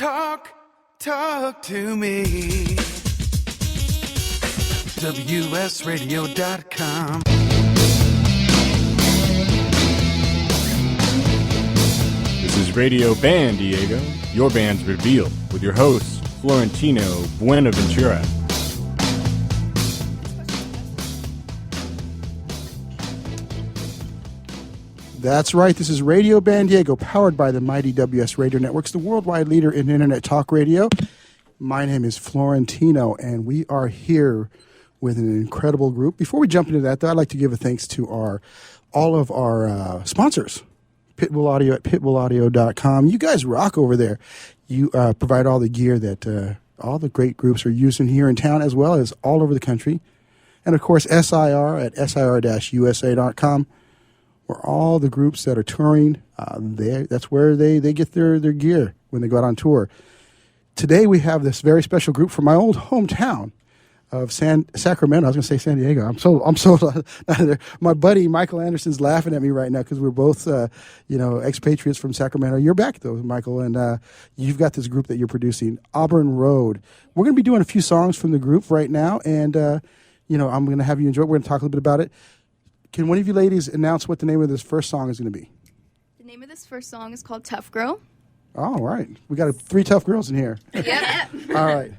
Talk to me. WSRadio.com. This is Radio Band Diego, your band's revealed, with your host, Florentino Buenaventura. That's right. This is Radio Band Diego, powered by the mighty WS Radio Networks, the worldwide leader in internet talk radio. My name is Florentino, and we are here with an incredible group. Before we jump into that, though, I'd like to give a thanks to all of our sponsors. Pitbull Audio at pitbullaudio.com. You guys rock over there. You provide all the gear that all the great groups are using here in town, as well as all over the country. And, of course, SIR at sir-usa.com. Where all the groups that are touring, that's where they get their gear when they go out on tour. Today we have this very special group from my old hometown of Sacramento. I was going to say San Diego. I'm so my buddy Michael Anderson's laughing at me right now because we're both expatriates from Sacramento. You're back though, Michael, and you've got this group that you're producing, Auburn Road. We're going to be doing a few songs from the group right now, and I'm going to have you enjoy it. We're going to talk a little bit about it. Can one of you ladies announce what the name of this first song is going to be? The name of this first song is called Tough Girl. All right. We got 3 tough girls in here. Yep. All right.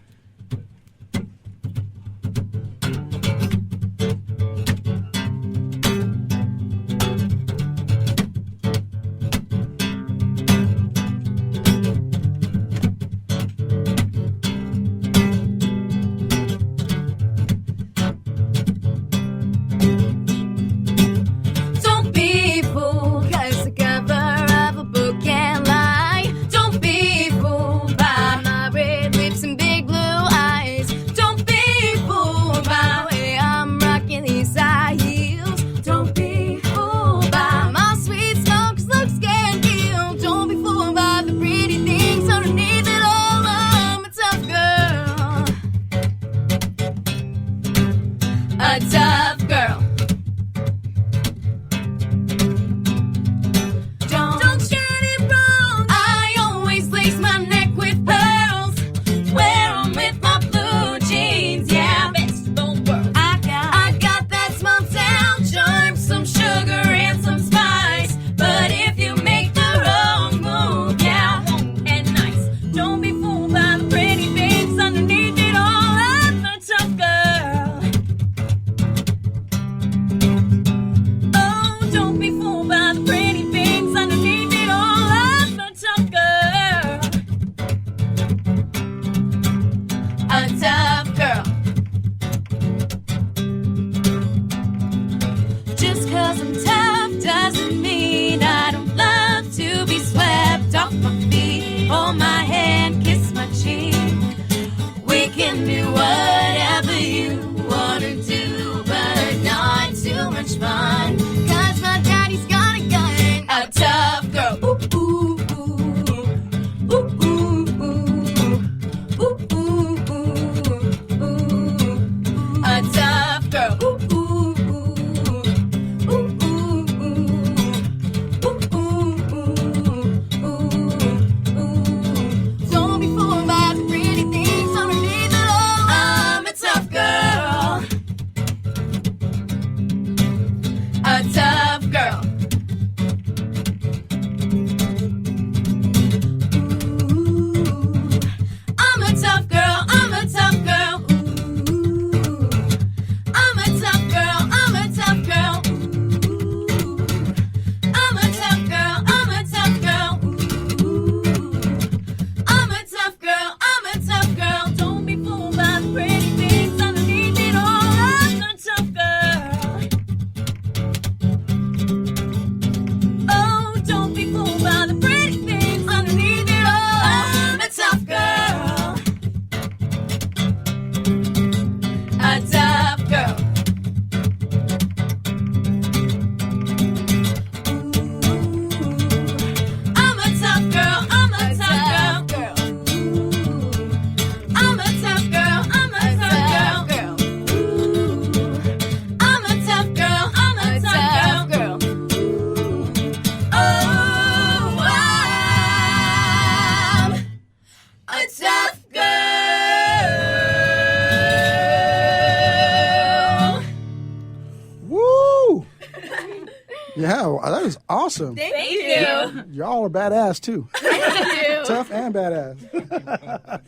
that is awesome. Thank you. Y'all are badass too. Thank you. Tough and badass.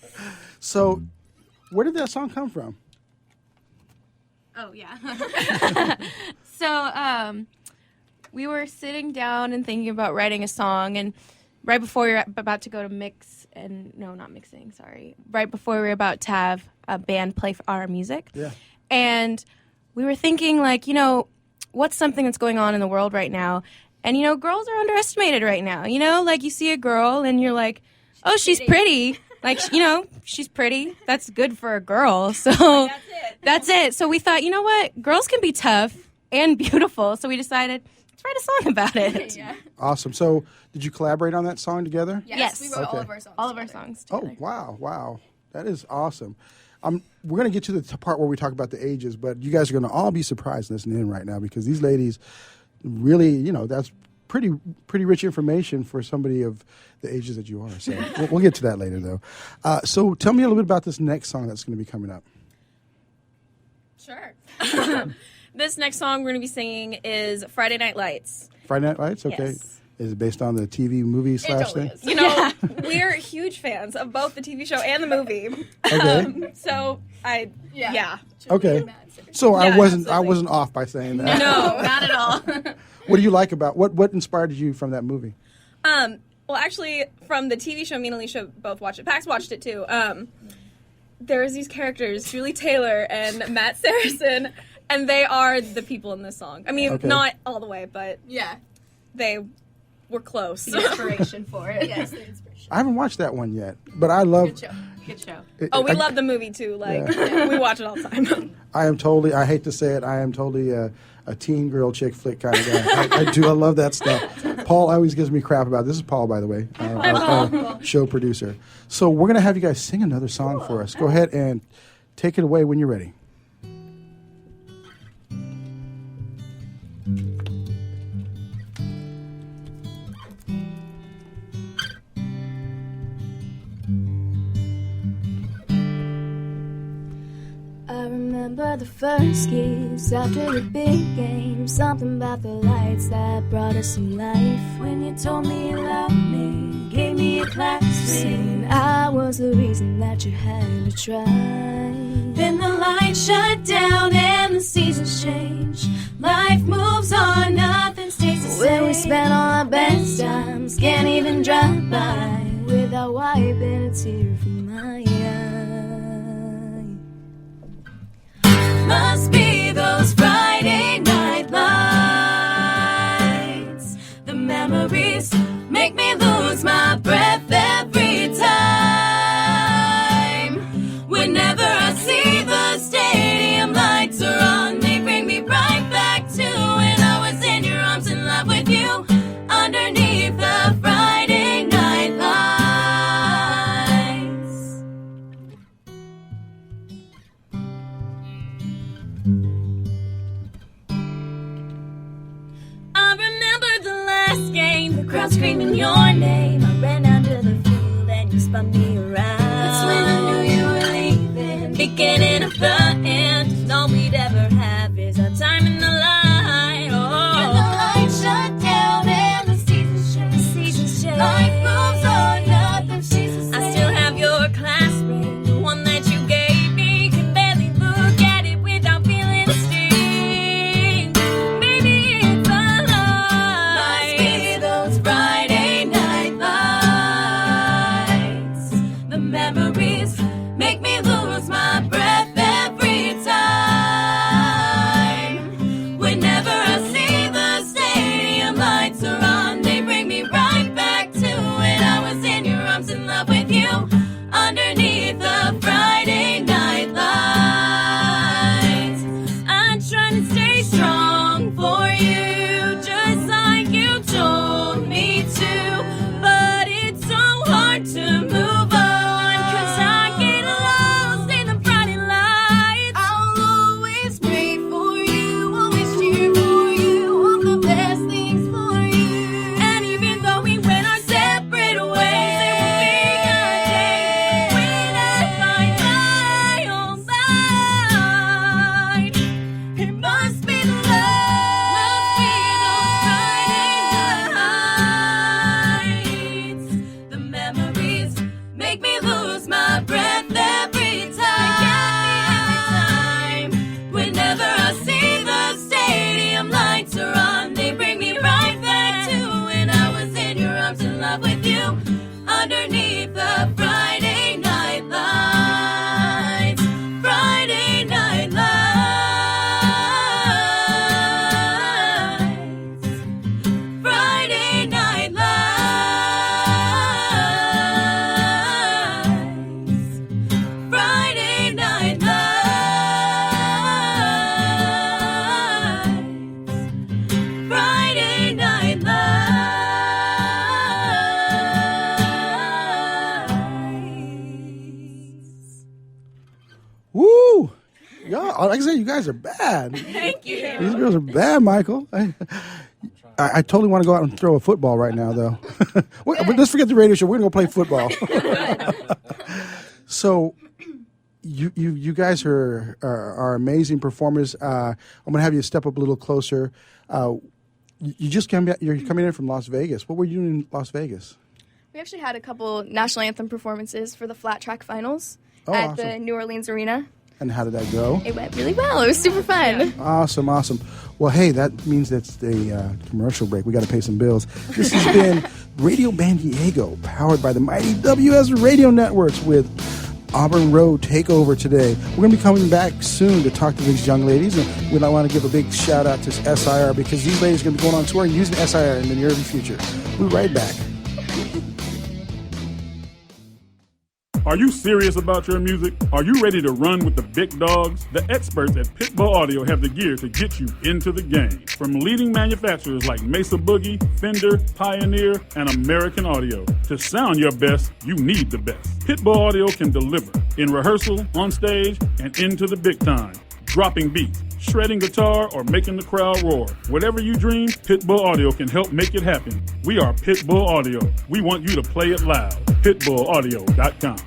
So, where did that song come from? Oh, yeah. So, we were sitting down and thinking about writing a song, and right before we were about to go to mix, and no, not mixing, sorry. Right before we were about to have a band play for our music. Yeah. And we were thinking, like, you know, what's something that's going on in the world right now? And, you know, girls are underestimated right now. You know, like, you see a girl and you're like, oh, she's pretty. Like, you know, she's pretty. That's good for a girl. So that's it. So we thought, you know what? Girls can be tough and beautiful. So we decided, let's write a song about it. Yeah. Awesome. So, did you collaborate on that song together? Yes. We wrote all Okay. of our songs. All of our together. songs Oh, together. wow. That is awesome. We're going to get to the part where we talk about the ages, but you guys are going to all be surprised listening in right now because these ladies really, you know, that's pretty rich information for somebody of the ages that you are. So we'll get to that later, though. So tell me a little bit about this next song that's going to be coming up. Sure. This next song we're going to be singing is Friday Night Lights. Friday Night Lights? Okay. Yes. Is it based on the TV movie slash Totally thing? is. You know, we're huge fans of both the TV show and the movie. Okay. So yeah. Okay. So Yeah, I wasn't absolutely. off by saying that. No, not at all. What do you like about what inspired you from that movie? Well, actually, from the TV show, me and Alicia both watched it. Pax watched it too. There's these characters, Julie Taylor and Matt Saracen, and they are the people in this song. I mean, Okay. not all the way, but Yeah. they were close. The inspiration for it. Yes, the inspiration. I haven't watched that one yet, but I love. Good show. Good show. Oh, we love the movie too. Like, we watch it all the time. I hate to say it, I am totally a teen girl chick flick kind of guy. I do. I love that stuff. Paul always gives me crap about it. This is Paul, by the way, our show producer. So we're going to have you guys sing another song for us. Go ahead and take it away when you're ready. I remember the first kiss after the big game. Something about the lights that brought us some life. When you told me you loved me, gave me a class ring. I was the reason that you had to try. Then the lights shut down and the seasons change. Life moves on, nothing stays the same. When we spent all our best times, can't even drive by without wiping a tear from my eye. Must be those Friday night lights. The memories make me lose my breath every time. Whenever I see the stadium lights are on, they bring me right back to when I was in your arms in love with you underneath the Friday night lights. I remember the last game, the crowd screaming your name. I ran out to the field and you spun me around. That's when I knew you were leaving. Beginning of the end, all we'd ever have is our time in the light. Oh. When the lights shut down and the seasons change, life moves on, nothing stays the same. I still have your class ring, the one that you gave me. Can barely look at it without feeling the sting. Maybe it's a lie. Must be those Friday night lights. The memories make me lose my breath every time. Whenever I see the stadium lights are on, they bring me right back to when I was in your arms in love with you underneath the Friday night lights. I'm trying to stay strong for you, just like you told me to. But it's so hard to move on, 'cause I get lost in the Friday lights. I'll always pray for you, always cheer for you, want the best things for you. And even though we went our separate ways, there will be a day when I Y'all, like I said, you guys are bad. Thank you. These girls are bad, Michael. I totally want to go out and throw a football right now, though. But let's forget the radio show. We're going to go play football. So, you guys are amazing performers. I'm going to have you step up a little closer. You just you're coming in from Las Vegas. What were you doing in Las Vegas? We actually had a couple national anthem performances for the flat track finals at awesome. the New Orleans Arena. And how did that go? It went really well. It was super fun. Awesome. Well, hey, that means that's the commercial break. We got to pay some bills. This has been Radio Band Diego, powered by the mighty WS Radio Networks with Auburn Road Takeover today. We're going to be coming back soon to talk to these young ladies. And we want to give a big shout out to SIR because these ladies are going to be going on tour and using SIR in the near future. We'll be right back. Are you serious about your music? Are you ready to run with the big dogs? The experts at Pitbull Audio have the gear to get you into the game. From leading manufacturers like Mesa Boogie, Fender, Pioneer, and American Audio. To sound your best, you need the best. Pitbull Audio can deliver in rehearsal, on stage, and into the big time. Dropping beats, shredding guitar, or making the crowd roar. Whatever you dream, Pitbull Audio can help make it happen. We are Pitbull Audio. We want you to play it loud. PitbullAudio.com.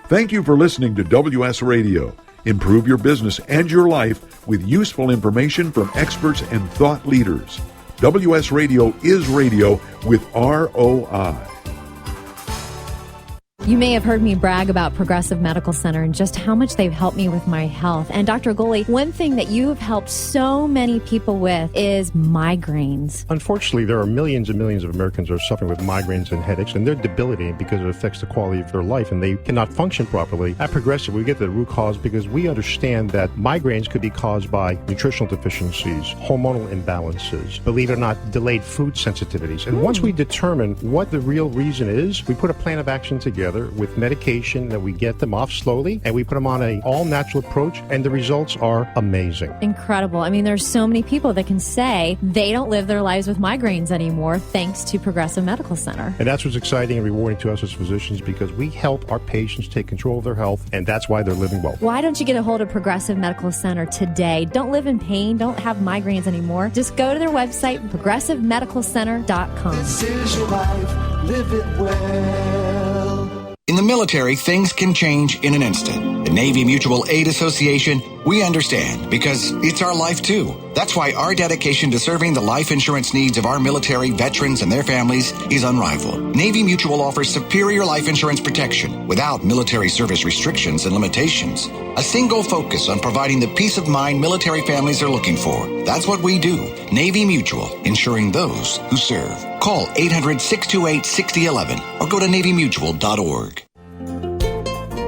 Thank you for listening to WS Radio. Improve your business and your life with useful information from experts and thought leaders. WS Radio is radio with ROI. You may have heard me brag about Progressive Medical Center and just how much they've helped me with my health. And Dr. Goli, one thing that you have helped so many people with is migraines. Unfortunately, there are millions and millions of Americans who are suffering with migraines and headaches, and they're debilitating because it affects the quality of their life, and they cannot function properly. At Progressive, we get to the root cause because we understand that migraines could be caused by nutritional deficiencies, hormonal imbalances, believe it or not, delayed food sensitivities. And once we determine what the real reason is, we put a plan of action together with medication that we get them off slowly, and we put them on an all-natural approach, and the results are amazing. Incredible. I mean, there's so many people that can say they don't live their lives with migraines anymore thanks to Progressive Medical Center. And that's what's exciting and rewarding to us as physicians because we help our patients take control of their health, and that's why they're living well. Why don't you get a hold of Progressive Medical Center today? Don't live in pain. Don't have migraines anymore. Just go to their website, progressivemedicalcenter.com. This is your life. Live it well. In the military, things can change in an instant. The Navy Mutual Aid Association, we understand because it's our life too. That's why our dedication to serving the life insurance needs of our military veterans and their families is unrivaled. Navy Mutual offers superior life insurance protection without military service restrictions and limitations. A single focus on providing the peace of mind military families are looking for. That's what we do. Navy Mutual, insuring those who serve. Call 800-628-6011 or go to NavyMutual.org.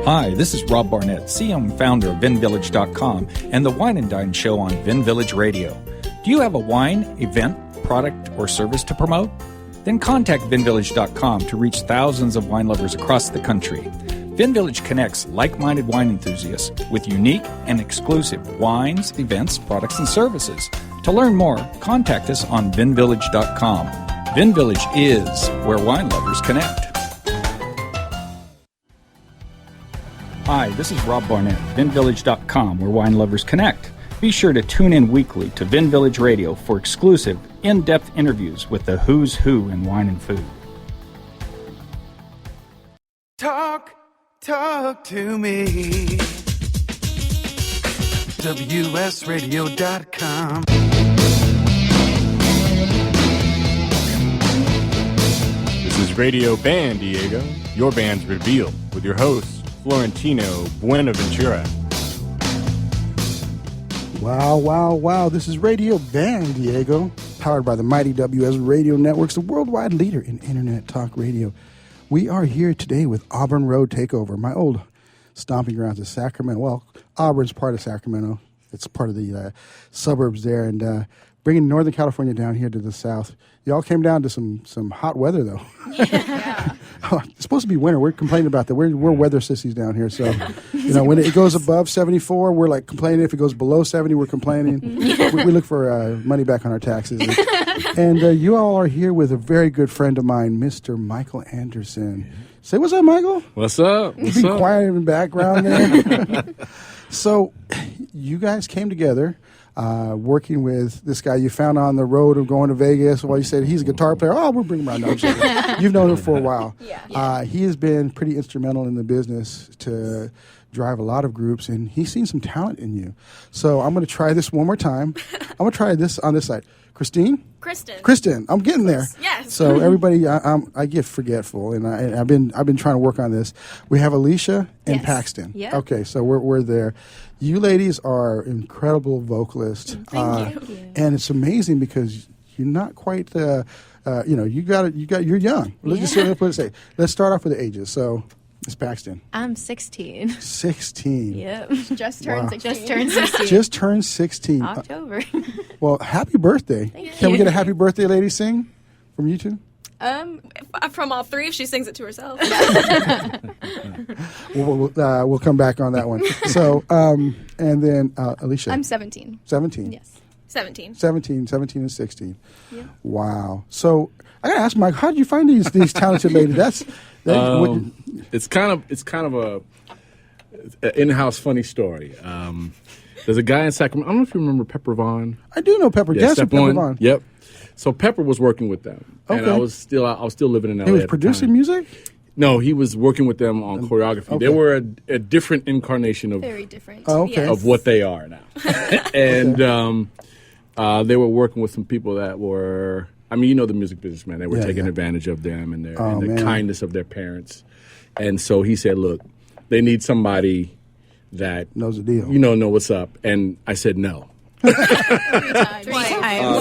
Hi, this is Rob Barnett, CEO and founder of VinVillage.com and the Wine and Dine Show on Vin Village Radio. Do you have a wine, event, product, or service to promote? Then contact VinVillage.com to reach thousands of wine lovers across the country. VinVillage connects like-minded wine enthusiasts with unique and exclusive wines, events, products, and services. To learn more, contact us on VinVillage.com. VinVillage is where wine lovers connect. Hi, this is Rob Barnett, VinVillage.com, where wine lovers connect. Be sure to tune in weekly to Vin Village Radio for exclusive, in-depth interviews with the who's who in wine and food. Talk to me. WSRadio.com. This is Radio Band Diego, your band's reveal, with your hosts, Florentino Buenaventura. Wow. This is Radio Band Diego, powered by the mighty WS Radio Networks, the worldwide leader in Internet Talk Radio. We are here today with Auburn Road Takeover, my old stomping grounds of Sacramento. Well, Auburn's part of Sacramento. It's part of the suburbs there, and bringing Northern California down here to the south. Y'all came down to some hot weather, though. Yeah. It's supposed to be winter. We're complaining about that. We're weather sissies down here. So, when it goes above 74, we're like complaining. If it goes below 70, we're complaining. we look for money back on our taxes. And you all are here with a very good friend of mine, Mr. Michael Anderson. Say what's up, Michael. What's up? What's Be up? quiet in the background there. So, you guys came together, working with this guy you found on the road of going to Vegas. Well, you said he's a guitar player. Oh, we'll bring him around. No, I'm just kidding. You've known him for a while. He has been pretty instrumental in the business to drive a lot of groups, and he's seen some talent in you. So I'm going to try this one more time. I'm going to try this on this side. Kristen, I'm getting there. Yes. So everybody, I get forgetful, and I've been trying to work on this. We have Alicia and Paxton. Yeah. Okay, so we're there. You ladies are incredible vocalists. Thank you. And it's amazing because you're not quite. You're young. Let's let's start off with the ages. So, Miss Paxton. I'm 16. 16. Yep. Just turned 16. Just turned 16. Just turned 16. October. Well, happy birthday. Can we get a happy birthday lady sing from you two? From all three, if she sings it to herself. We'll come back on that one. So, and then Alicia. I'm 17. 17. Yes. 17. 17 and 16. Yeah. Wow. So I gotta ask Mike, how did you find these talented ladies? It's kind of a in-house funny story. There's a guy in Sacramento. I don't know if you remember Pepper Vaughn. I do know Pepper. Yeah, Pepper Vaughn. Yep. So Pepper was working with them, and I was still living in LA. He was at the producing time. music. No, he was working with them on choreography. Okay. They were a different incarnation of Very different. Oh, okay. of what they are now, and they were working with some people that were. I mean, you know the music business, man. They were taking advantage of them and the kindness of their parents. And so he said, look, they need somebody that knows the deal. Know what's up. And I said no.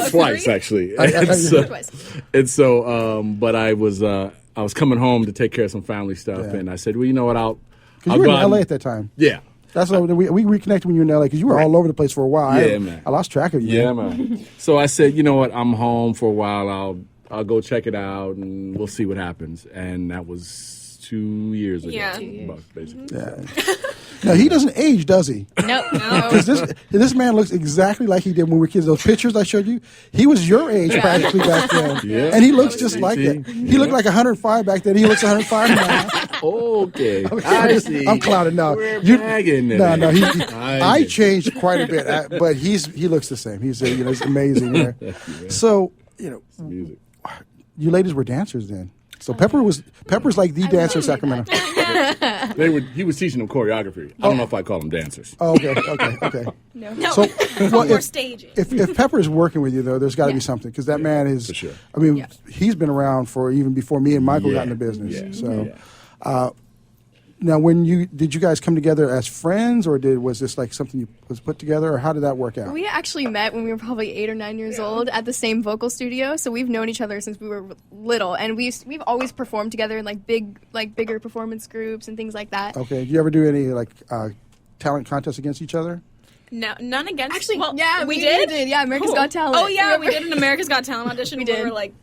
Twice, actually. And so, but I was coming home to take care of some family stuff. And I said, well, you know what, I'll you were in LA at that time. Yeah. That's why we reconnected when you were in LA because you were all over the place for a while. Yeah, man. I lost track of you. Yeah, man. So I said, you know what? I'm home for a while. I'll go check it out, and we'll see what happens. And that was 2 years ago. Yeah. Basically. Yeah. Now, he doesn't age, does he? Nope. Because this man looks exactly like he did when we were kids. Those pictures I showed you, he was your age practically back then. Yeah. And he looks just like it. He looked like 105 back then. He looks 105 now. Okay. I see. I'm clouded now. No. I changed quite a bit, but he looks the same. He's it's amazing. You know? So music. You ladies were dancers then. So Pepper's like the dancer in Sacramento. He was teaching them choreography. I don't know if I call them dancers. Oh, okay. No. So, More staging. If Pepper is working with you, though, there's got to be something because that man is. For sure. I mean, he's been around for even before me and Michael got in the business. So, now, did you guys come together as friends, or was this like something was put together, or how did that work out? We actually met when we were probably 8 or 9 years old at the same vocal studio. So we've known each other since we were little, and we've always performed together in bigger performance groups and things like that. Okay. Do you ever do any talent contests against each other? No, none against. Actually, well, yeah, we did. Yeah, America's Got Talent. Oh yeah, we did an America's Got Talent audition. We did. were like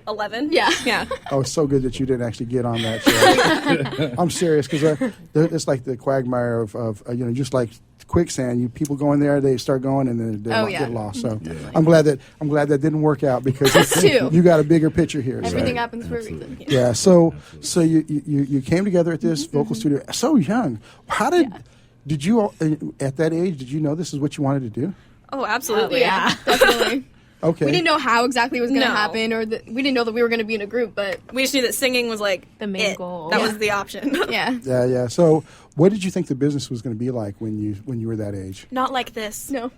11? Yeah. Oh, it's so good that you didn't actually get on that show. I'm serious because it's like the quagmire of just like quicksand. People go in there, they start going, and then they get lost. So I'm glad that didn't work out because you got a bigger picture here. Everything happens for a reason. Yeah. So you came together at this vocal studio so young. How did you at that age? Did you know this is what you wanted to do? Oh, absolutely. Yeah, definitely. Okay. We didn't know how exactly it was going to happen, or we didn't know that we were going to be in a group, but we just knew that singing was like the main goal. That was the option. Yeah. Yeah. So, what did you think the business was going to be like when you were that age? Not like this. No.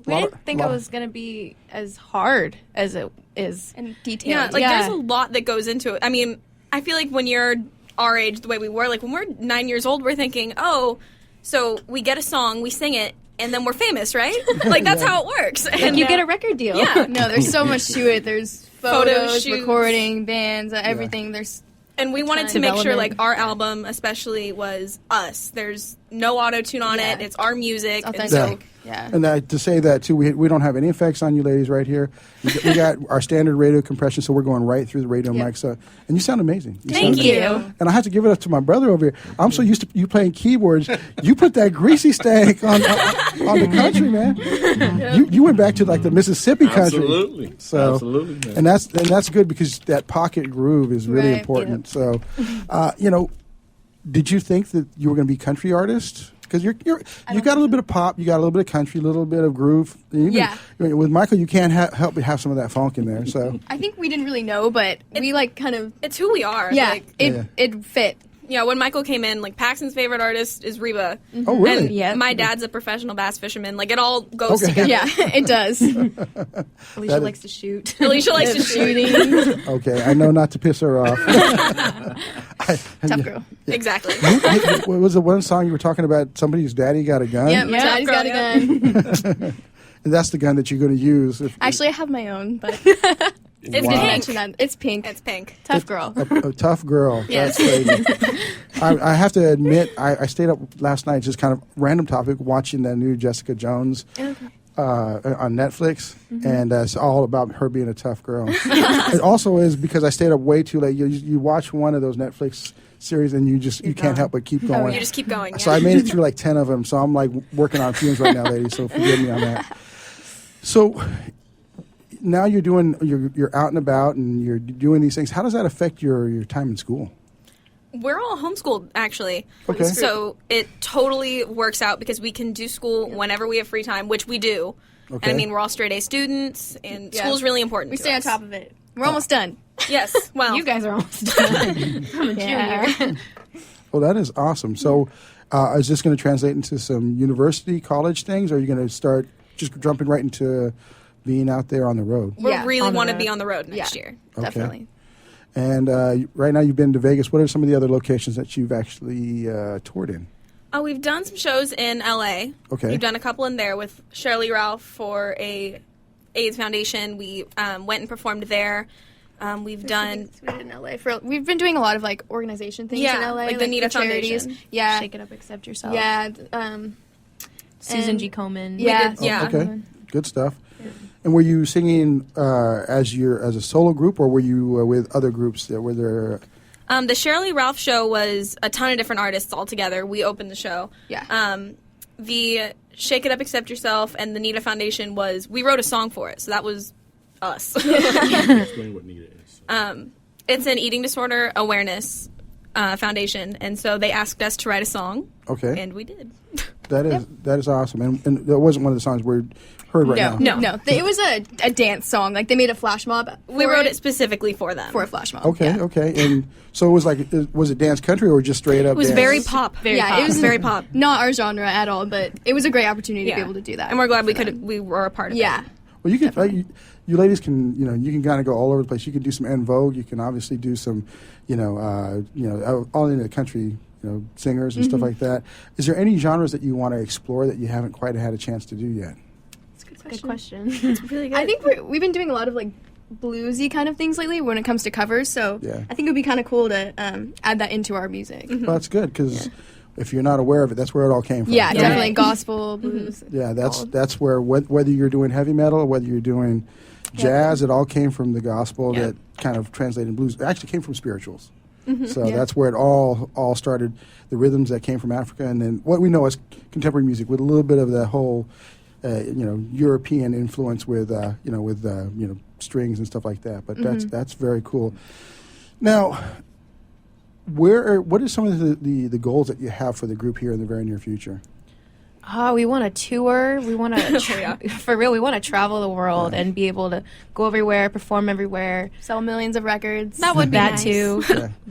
We didn't think it was going to be as hard as it is. And detailed. Yeah, there's a lot that goes into it. I mean, I feel like when you're our age, the way we were, like when we're 9 years old, we're thinking, oh, so we get a song, we sing it, and then we're famous, right? Like, that's how it works. And you get a record deal. Yeah. No, there's so much to it. There's photos, shoots, recording, bands, everything. There's and we wanted to make sure, like, our album especially was us. There's no auto-tune on it. It's our music. It's And so, authentic. Yeah. And to say that too, we don't have any effects on you ladies right here. We got our standard radio compression, so we're going right through the radio mic. So, and you sound amazing. Thank sound you. amazing. And I have to give it up to my brother over here. I'm so used to you playing keyboards. You put that greasy stank on the country, man. You went back to like the Mississippi country. Absolutely. So, Absolutely, man. and that's good because that pocket groove is really Right. important. So, did you think that you were going to be country artist? Because you got a little bit of pop, you got a little bit of country, a little bit of groove. With Michael, you can't help but have some of that funk in there. So I think we didn't really know, but we like kind of. it's who we are. Yeah, Like, it fit. yeah, when Michael came in, like Paxton's favorite artist is Reba. Oh, really? And Yep. my dad's a professional bass fisherman. Like it all goes Okay. together. Yeah, it does. Alicia likes to shoot. Alicia likes to shoot. okay, I know not to piss her off. Tough girl. Exactly. What was the one song you were talking about? Somebody's daddy got a gun. Yeah, my daddy's got a gun. And that's the gun that you're going to use. Actually, I have my own, but It's Wow. didn't pink. mention that. It's pink. It's pink. Tough girl. a tough girl. Yes. That's crazy. I have to admit, I stayed up last night, just kind of random topic, watching the new Jessica Jones on Netflix, and it's all about her being a tough girl. It also is because I stayed up way too late. You watch one of those Netflix series and you can't help but keep going. You just keep going. So Yeah. I made it through like 10 of them. So I'm like working on fumes right now, ladies. So forgive me on that. So now you're out and about and you're doing these things. How does that affect your time in school? We're all homeschooled, actually. Okay. So it totally works out because we can do school whenever we have free time, which we do. Okay. And I mean, we're all straight A students, and Yeah. school's really important. We to stay on us. top of it. We're almost done. Yes. Well, You guys are almost done. I'm a junior. Well, that is awesome. So is this going to translate into some university, college things, or are you going to start just jumping right into being out there on the road? we Yeah, really on the want to road. be on the road next year. Okay. Definitely. And right now you've been to Vegas. What are some of the other locations that you've actually toured in? We've done some shows in LA. Okay. We've done a couple in there with Shirley Ralph for a AIDS Foundation. We went and performed there. We've done We did in LA we've been doing a lot of like organization things Yeah, in LA, like the Nita for charities. Foundation. Yeah, Shake it up, accept yourself. yeah, Susan and- G. Komen. yeah, Yeah. Okay, good stuff. And were you singing as a solo group, or were you with other groups that were there? the Shirley Ralph show was a ton of different artists all together. We opened the show. Yeah. The Shake It Up, Accept Yourself, and the Nita Foundation we wrote a song for it, so that was us. Explain what Nita is. It's an eating disorder awareness foundation, and so they asked us to write a song, Okay, and we did. that is awesome. And that wasn't one of the songs we're heard right now. No. It was a dance song. Like they made a flash mob. We for wrote it specifically for them. for a flash mob. Okay, yeah. okay. And so it was like, was it dance country or just straight up? It was dance? very pop. Yeah, it was very pop. Not our genre at all, but it was a great opportunity to Yeah. be able to do that. And we're glad for them. we were a part of Yeah. it. Well, you can, you ladies can, you can kind of go all over the place. You can do some En Vogue. You can obviously do some, all in the country, singers and stuff like that. Is there any genres that you want to explore that you haven't quite had a chance to do yet? Good question. Really good. I think we've been doing a lot of like bluesy kind of things lately when it comes to covers. So Yeah. I think it would be kind of cool to add that into our music. Well, that's good because if you're not aware of it, that's where it all came from. Yeah, definitely gospel, blues. Yeah, that's where whether you're doing heavy metal or whether you're doing jazz, it all came from the gospel that kind of translated blues. It actually came from spirituals. So that's where it all started. The rhythms that came from Africa, and then what we know as contemporary music with a little bit of the whole, European influence with strings and stuff like that. But that's very cool. Now, what are some of the goals that you have for the group here in the very near future? We want to tour. We want to, for real, we want to travel the world and be able to go everywhere, perform everywhere. Sell millions of records. That would be That nice. too.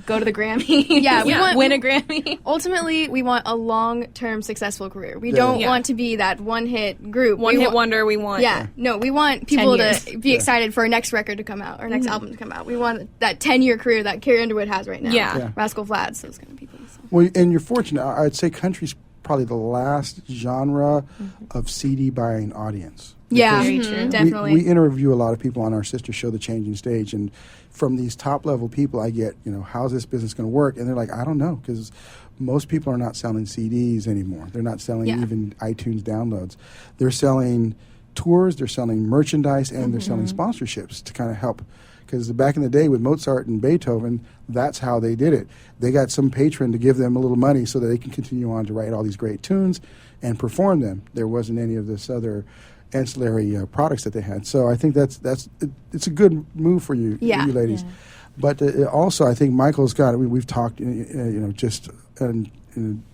Go to the Grammy. Yeah, we want win a Grammy. Ultimately, we want a long-term successful career. We don't Yeah. want to be that one-hit group. One We hit wa- wonder we want. Yeah, no, we want people years. to be excited for our next record to come out, our next album to come out. We want that 10-year career that Carrie Underwood has right now. Yeah. Yeah. Rascal Flatts, those kind of people. So. Well, and you're fortunate. I'd say country's probably the last genre of CD buying audience. Yeah, Because definitely. We interview a lot of people on our sister show, The Changing Stage, and from these top level people, I get, how's this business going to work? And they're like, I don't know, because most people are not selling CDs anymore. They're not selling even iTunes downloads. They're selling tours, they're selling merchandise, and they're selling sponsorships to kind of help. Because back in the day with Mozart and Beethoven, that's how they did it. They got some patron to give them a little money so that they can continue on to write all these great tunes and perform them. There wasn't any of this other ancillary products that they had. So I think it's a good move for you, you ladies. Yeah. But also, I think Michael's got it. We've talked,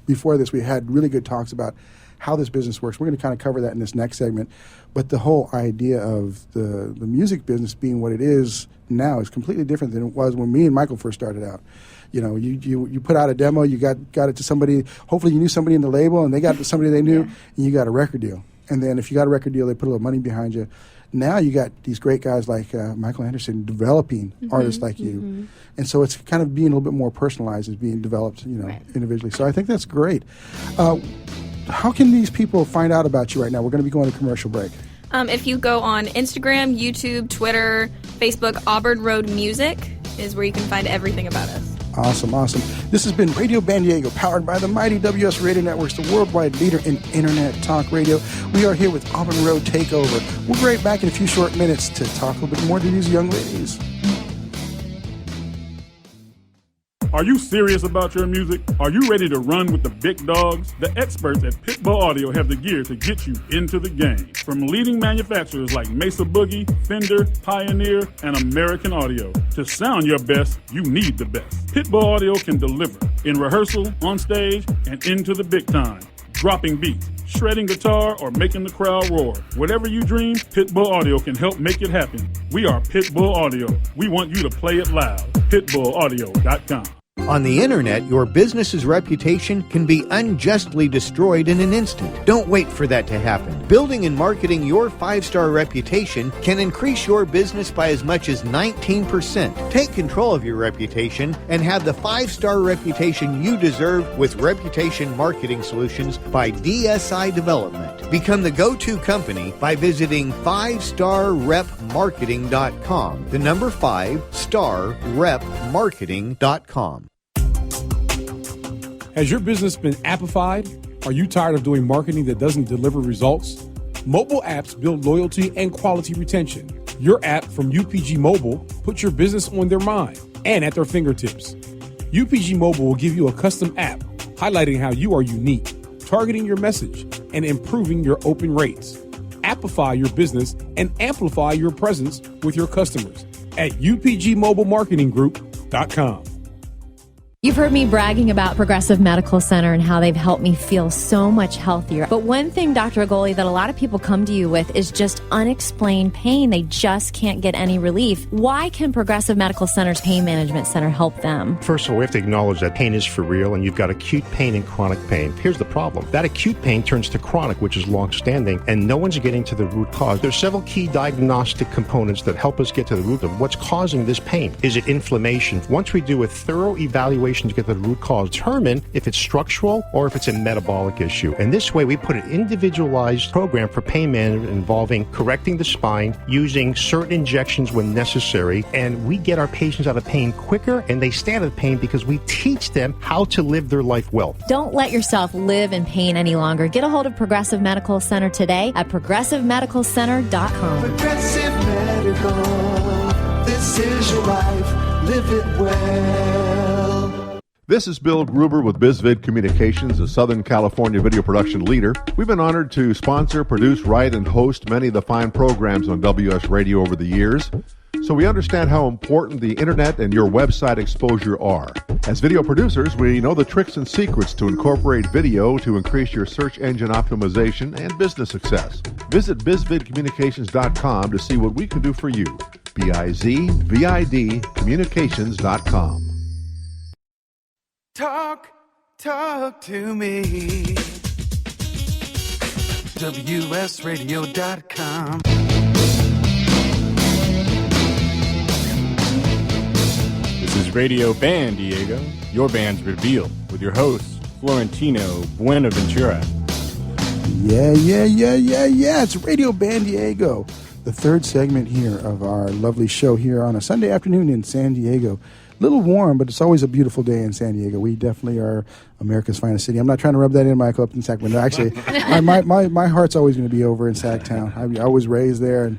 before this, we had really good talks about how this business works. We're going to kind of cover that in this next segment. But the whole idea of the music business being what it is now is completely different than it was when me and Michael first started out. You put out a demo, you got it to somebody. Hopefully, you knew somebody in the label, and they got it to somebody they knew, and you got a record deal. And then if you got a record deal, they put a little money behind you. Now you got these great guys like Michael Anderson developing artists like you. And so it's kind of being a little bit more personalized, as being developed, individually. So I think that's great. How can these people find out about you right now? We're going to be going to commercial break. If you go on Instagram, YouTube, Twitter, Facebook, Auburn Road Music is where you can find everything about us. Awesome. This has been Radio Ban Diego, powered by the mighty WS Radio Networks, the worldwide leader in Internet talk radio. We are here with Auburn Road Takeover. We'll be right back in a few short minutes to talk a little bit more to these young ladies. Are you serious about your music? Are you ready to run with the big dogs? The experts at Pitbull Audio have the gear to get you into the game. From leading manufacturers like Mesa Boogie, Fender, Pioneer, and American Audio. To sound your best, you need the best. Pitbull Audio can deliver in rehearsal, on stage, and into the big time. Dropping beats, shredding guitar, or making the crowd roar. Whatever you dream, Pitbull Audio can help make it happen. We are Pitbull Audio. We want you to play it loud. PitbullAudio.com. On the internet, your business's reputation can be unjustly destroyed in an instant. Don't wait for that to happen. Building and marketing your 5-star reputation can increase your business by as much as 19%. Take control of your reputation and have the 5-star reputation you deserve with Reputation Marketing Solutions by DSI Development. Become the go-to company by visiting 5starrepmarketing.com. The number 5starrepmarketing.com. Has your business been appified? Are you tired of doing marketing that doesn't deliver results? Mobile apps build loyalty and quality retention. Your app from UPG Mobile puts your business on their mind and at their fingertips. UPG Mobile will give you a custom app highlighting how you are unique, targeting your message, and improving your open rates. Appify your business and amplify your presence with your customers at upgmobilemarketinggroup.com. You've heard me bragging about Progressive Medical Center and how they've helped me feel so much healthier. But one thing, Dr. Agoli, that a lot of people come to you with is just unexplained pain. They just can't get any relief. Why can Progressive Medical Center's Pain Management Center help them? First of all, we have to acknowledge that pain is for real, and you've got acute pain and chronic pain. Here's the problem. That acute pain turns to chronic, which is long-standing, and no one's getting to the root cause. There's several key diagnostic components that help us get to the root of what's causing this pain. Is it inflammation? Once we do a thorough evaluation to get to the root cause, determine if it's structural or if it's a metabolic issue. And this way, we put an individualized program for pain management involving correcting the spine, using certain injections when necessary, and we get our patients out of pain quicker, and they stay out of pain because we teach them how to live their life well. Don't let yourself live in pain any longer. Get a hold of Progressive Medical Center today at progressivemedicalcenter.com. Progressive Medical, this is your life, live it well. This is Bill Gruber with BizVid Communications, a Southern California video production leader. We've been honored to sponsor, produce, write, and host many of the fine programs on WS Radio over the years. So we understand how important the internet and your website exposure are. As video producers, we know the tricks and secrets to incorporate video to increase your search engine optimization and business success. Visit bizvidcommunications.com to see what we can do for you. BIZVID communications.com. Talk to me. WSRadio.com. This is Radio Ban Diego, your band's reveal, with your host, Florentino Buenaventura. Yeah. It's Radio Band Diego, the third segment here of our lovely show here on a Sunday afternoon in San Diego. A little warm, but it's always a beautiful day in San Diego. We definitely are America's finest city. I'm not trying to rub that in, Michael, up in Sacramento. Actually, my heart's always going to be over in Sacktown. I was raised there and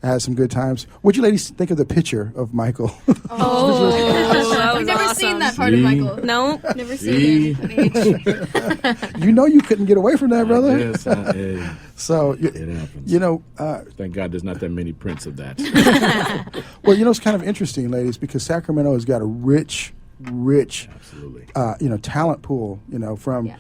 I had some good times. What'd you ladies think of the picture of Michael? I've never seen that part of Michael. No, never seen it. You know you couldn't get away from that, brother. Yes, So, it happens. you know... Thank God there's not that many prints of that. Well, you know, it's kind of interesting, ladies, because Sacramento has got a rich, Absolutely. Talent pool, from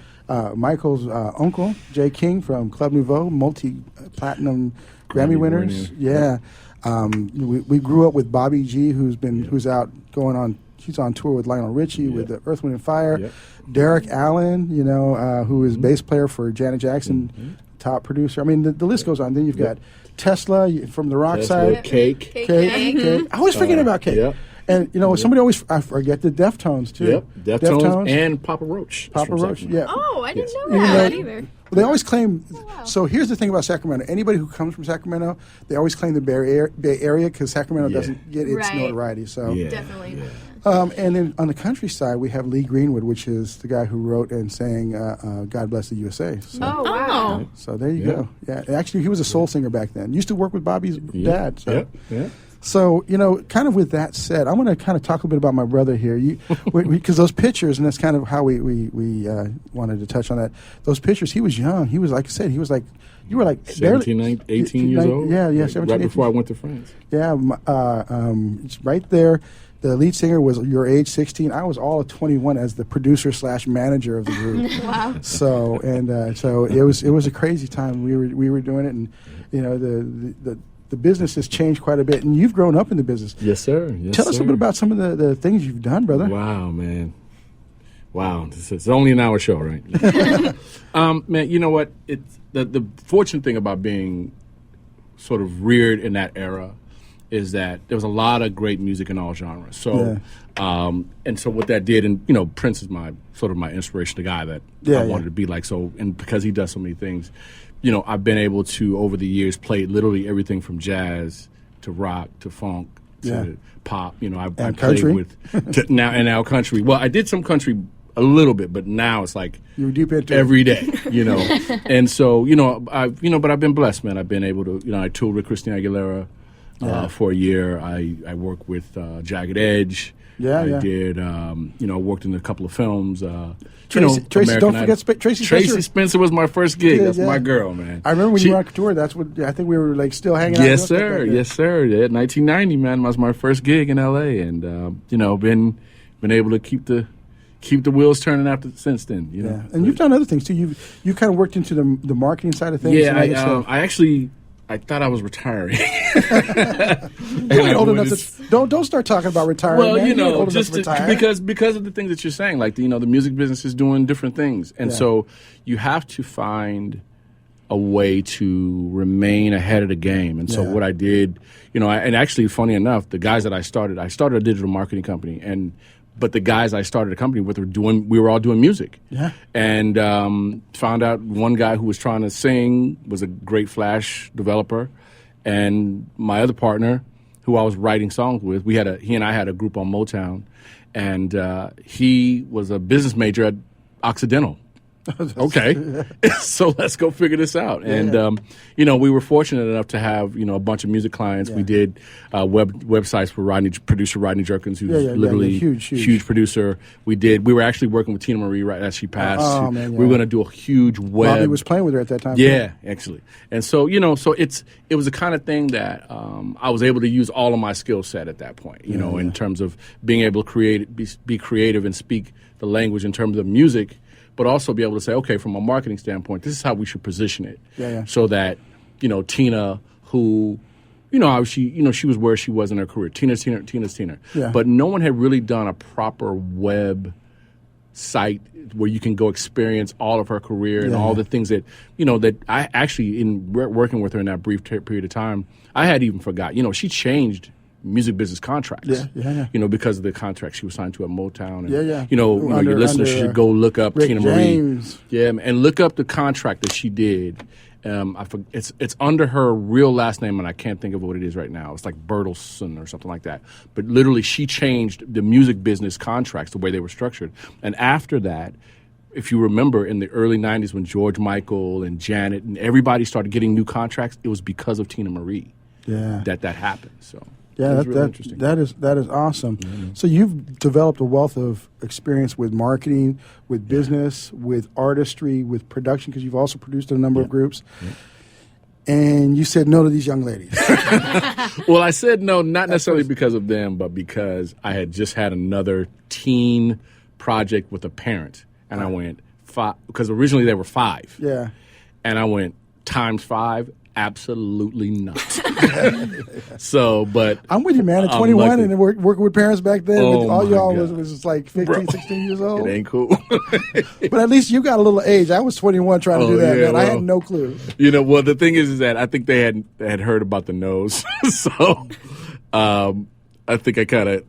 Michael's uncle, Jay King from Club Nouveau, multi-platinum Grammy winners. Yeah. We grew up with Bobby G, who's out going on. He's on tour with Lionel Richie with the Earth, Wind and Fire. Yep. Derek Allen, who is bass player for Janet Jackson, top producer. I mean, the list goes on. Then you've got Tesla from the rock side. Cake. I always forget about Cake. Yep. And somebody always I forget the Deftones too. Yep, Deftones and Papa Roach. Papa Roach, yeah. Oh, I didn't know that either. They always claim. So here's the thing about Sacramento. Anybody who comes from Sacramento, they always claim the Bay Area because Sacramento doesn't get its notoriety. So definitely. and then on the countryside, we have Lee Greenwood, which is the guy who wrote and sang "God Bless the USA." So, Oh wow! so there you go. Yeah, actually, he was a soul singer back then. Used to work with Bobby's dad. So. So, kind of with that said, I want to kind of talk a bit about my brother here. Because those pictures, and that's kind of how we wanted to touch on that. Those pictures, he was young. He was, like I said, you were like 17, 18 years old? Yeah, like 17, right 18. before I went to France. Yeah, it's right there. The lead singer was your age, 16. I was all of 21 as the producer / manager of the group. Wow. So it was a crazy time. We were doing it, and the business has changed quite a bit, and you've grown up in the business. Yes, sir. Tell us a bit about some of the things you've done, brother. Wow, man. Wow. It's only an hour show, right? Man, you know what? It's the fortunate thing about being sort of reared in that era is that there was a lot of great music in all genres. So, and so what that did, and Prince is my inspiration, the guy that I wanted to be like. So, and because he does so many things, I've been able to, over the years, play literally everything from jazz to rock to funk to pop. I played country? with now country. Well, I did some country a little bit, but now it's like you were deep into every day, And so, but I've been blessed, man. I've been able to, I toured with Christina Aguilera for a year. I worked with Jagged Edge. I did. I worked in a couple of films. Tracy, don't forget Tracy Spencer. Tracy Spencer was my first gig. That's my girl, man. I remember when you were on tour. That's what I think we were like still hanging out. Yes, sir. Yes, sir. Yeah, 1990, man, was my first gig in L.A. And been able to keep the wheels turning after since then. Yeah, and you've done other things too. You kind of worked into the marketing side of things. Yeah, I thought I was retiring. You ain't old enough to don't start talking about retiring. Well, man. just because of the things that you're saying, like the music business is doing different things, and so you have to find a way to remain ahead of the game. And so what I did, and actually, funny enough, the guys that I started a digital marketing company, but the guys I started a company with we were all doing music. Yeah. And found out one guy who was trying to sing was a great Flash developer. And my other partner, who I was writing songs with, he and I had a group on Motown. And he was a business major at Occidental. Okay, so let's go figure this out. And we were fortunate enough to have a bunch of music clients. We did websites for producer Rodney Jerkins, who's literally huge producer. We were actually working with Tina Marie right as she passed. Oh, man, we were going to do a huge web. Bobby was playing with her at that time. Yeah, actually. And so so it was the kind of thing that I was able to use all of my skill set at that point. In terms of being able to be creative and speak the language in terms of music. But also be able to say, okay, from a marketing standpoint, this is how we should position it, so that Tina, who she was where she was in her career. Tina's Tina. Yeah. But no one had really done a proper web site where you can go experience all of her career and all the things that that I actually, in working with her in that brief period of time, I had even forgot. She changed music business contracts. Yeah. You know, because of the contract she was signed to at Motown. And, Yeah. You know, your listeners should go look up Rick Tina James. Marie. Yeah, and look up the contract that she did. It's under her real last name, and I can't think of what it is right now. It's like Bertelson or something like that. But literally, she changed the music business contracts, the way they were structured. And after that, if you remember, in the early 90s when George Michael and Janet and everybody started getting new contracts, it was because of Tina Marie that happened. So yeah, really interesting. that is awesome. Mm-hmm. So you've developed a wealth of experience with marketing, with business, with artistry, with production, because you've also produced a number of groups. And you said no to these young ladies. Well, I said no, not necessarily because of them, but because I had just had another teen project with a parent. And I went, 5, because originally they were 5. Yeah. And I went, times 5? Absolutely not. So, but I'm with you, man. At 21 and working with parents back then, all y'all was just like 15, 16 years old. It ain't cool. But at least you got a little age. I was 21 trying to do that, man. Well, I had no clue. You know, well, the thing is that I think they had heard about the nose. So I think I kind of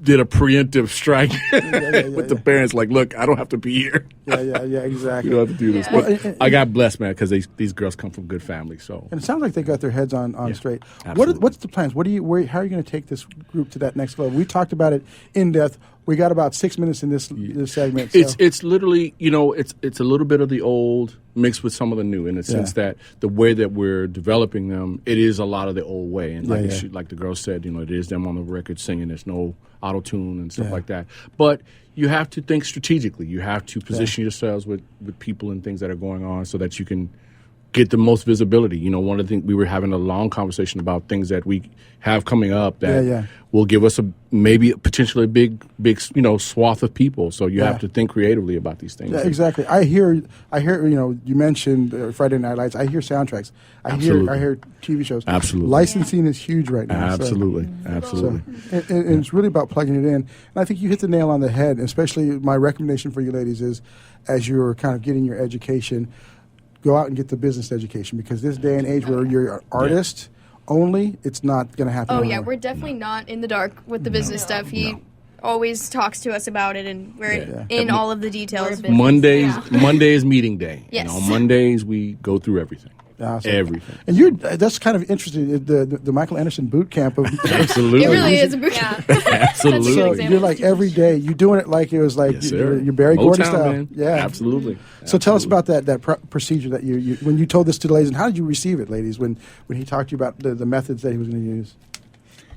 did a preemptive strike with the parents, like, look, I don't have to be here. Yeah, exactly. You don't have to do this. But I got blessed, man, because these girls come from good families. So, and it sounds like they got their heads on straight. Absolutely. What's the plans? How are you going to take this group to that next level? We talked about it in depth. We got about 6 minutes in this segment. So. It's literally, you know, it's a little bit of the old mixed with some of the new, in the sense that the way that we're developing them, it is a lot of the old way. And like the girl said, you know, it is them on the record singing. There's no auto tune and stuff like that. But you have to think strategically. You have to position yourselves with people and things that are going on so that you can get the most visibility. You know, one of the things, we were having a long conversation about things that we have coming up that will give us maybe potentially a big, you know, swath of people. So you have to think creatively about these things. Yeah, exactly. I hear. You know, you mentioned Friday Night Lights. I hear soundtracks. I hear TV shows. Absolutely. Licensing is huge right now. Absolutely. So, and it's really about plugging it in. And I think you hit the nail on the head. Especially my recommendation for you ladies is, as you're kind of getting your education, go out and get the business education, because this day and age where you're an artist only, it's not going to happen anymore. Yeah, we're definitely not in the dark with the business stuff. He always talks to us about it, and we're in all of the details. Monday is meeting day. Yes. And on Mondays, we go through everything. Awesome. Everything. And that's kind of interesting, the Michael Anderson boot camp of Absolutely. It really is a boot camp. Absolutely. So you're like every day, you're doing it like it was like you're Barry Gordy style. Man. Yeah, absolutely. So tell us about that procedure that you when you told this to the ladies, and how did you receive it, ladies, when he talked to you about the methods that he was going to use?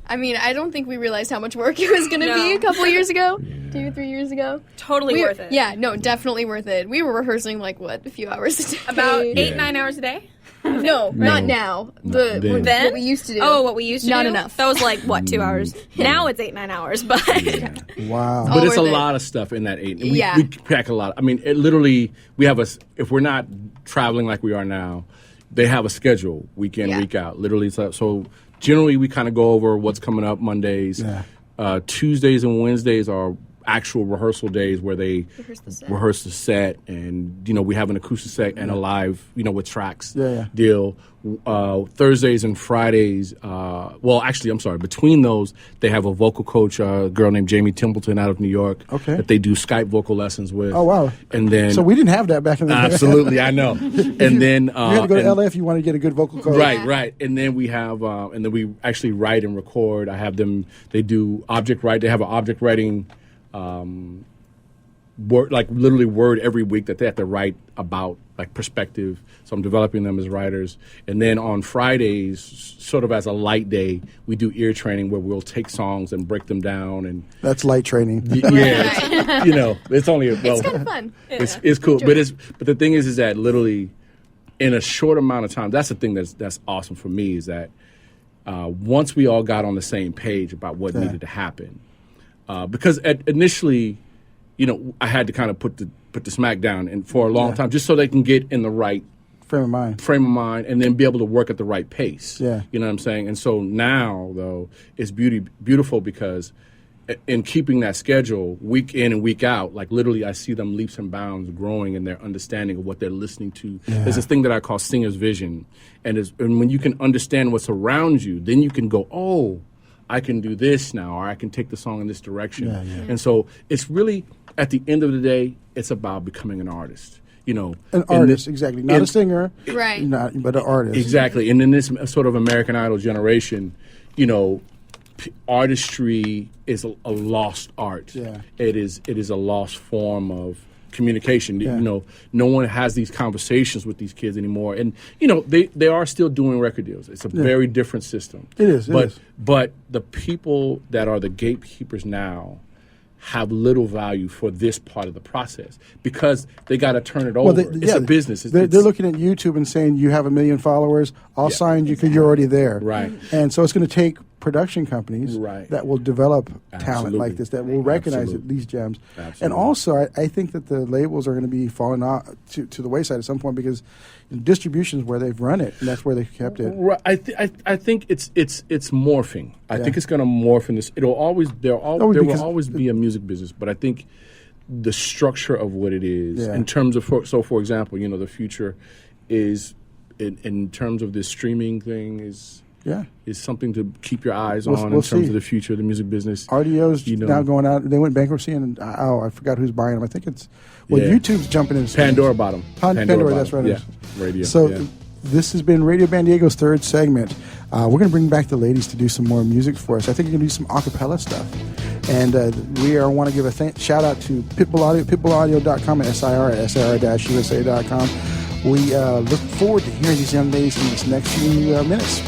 I mean, I don't think we realized how much work it was going to be a couple years ago, 2 or 3 years ago. Totally worth it. Yeah, no, definitely worth it. We were rehearsing like a few hours a day. About 8-9 hours a day. No, not now. Then what we used to do. Oh, what we used to do? Not enough. That was like, 2 hours? Now it's 8-9 hours, but... Wow. But it's a lot of stuff in that 8. We pack a lot. I mean, it literally, we have if we're not traveling like we are now, they have a schedule week in, week out. Literally, so generally we kind of go over what's coming up Mondays. Tuesdays and Wednesdays are actual rehearsal days where they rehearse the set, and you know, we have an acoustic set and a live, you know, with tracks deal. Thursdays and Fridays, between those they have a vocal coach, a girl named Jamie Templeton out of New York, that they do Skype vocal lessons with. Oh wow. And then so we didn't have that back in the day. Absolutely. I know. And then you had to go to LA if you want to get a good vocal coach. Right. And then we have and then we actually write and record. I have them, they do object write. They have an object writing word, like literally word every week that they have to write about, like perspective. So I'm developing them as writers. And then on Fridays, sort of as a light day, we do ear training where we'll take songs and break them down. And that's light training. Yeah, you know, it's only it's kind of fun. It's cool, but the thing is that literally in a short amount of time, that's the thing that's awesome for me, is that once we all got on the same page about what needed to happen. Because initially, you know, I had to kind of put the smack down, and for a long time, just so they can get in the right frame of mind, and then be able to work at the right pace. Yeah, you know what I'm saying. And so now, though, it's beautiful because in keeping that schedule week in and week out, like literally I see them leaps and bounds growing in their understanding of what they're listening to. Yeah. There's this thing that I call singer's vision. And when you can understand what's around you, then you can go, oh, I can do this now, or I can take the song in this direction. Yeah, yeah. And so it's really, at the end of the day, it's about becoming an artist. An artist, exactly. Not a singer, right? But an artist. Exactly. And in this sort of American Idol generation, artistry is a lost art. Yeah. It is a lost form of communication. Yeah. No one has these conversations with these kids anymore. And they are still doing record deals. It's a very different system. It is. But the people that are the gatekeepers now have little value for this part of the process because they got to turn it over. It's a business. They're looking at YouTube and saying, you have 1 million followers, I'll sign you because you're already there. Right. And so it's going to take production companies that will develop talent like this, that will recognize these gems. Absolutely. And also, I think that the labels are going to be falling off to the wayside at some point because distribution is where they've run it, and that's where they've kept it. Right. I think it's morphing. I think it's going to morph in this. There will always be a music business, but I think the structure of what it is in terms of for example, the future is in terms of this streaming thing is something to keep your eyes on in terms of the future of the music business. RDO's now going out. They went bankruptcy, and I forgot who's buying them. I think it's YouTube's jumping in. Pandora bought them. Pandora, that's right. Yeah, radio. So this has been Radio Band Diego's third segment. We're going to bring back the ladies to do some more music for us. I think we're going to do some a cappella stuff. And we want to give a shout out to Pitbull Audio, pitbullaudio.com, and SIR at SIR-USA.com. We look forward to hearing these young ladies in this next few minutes.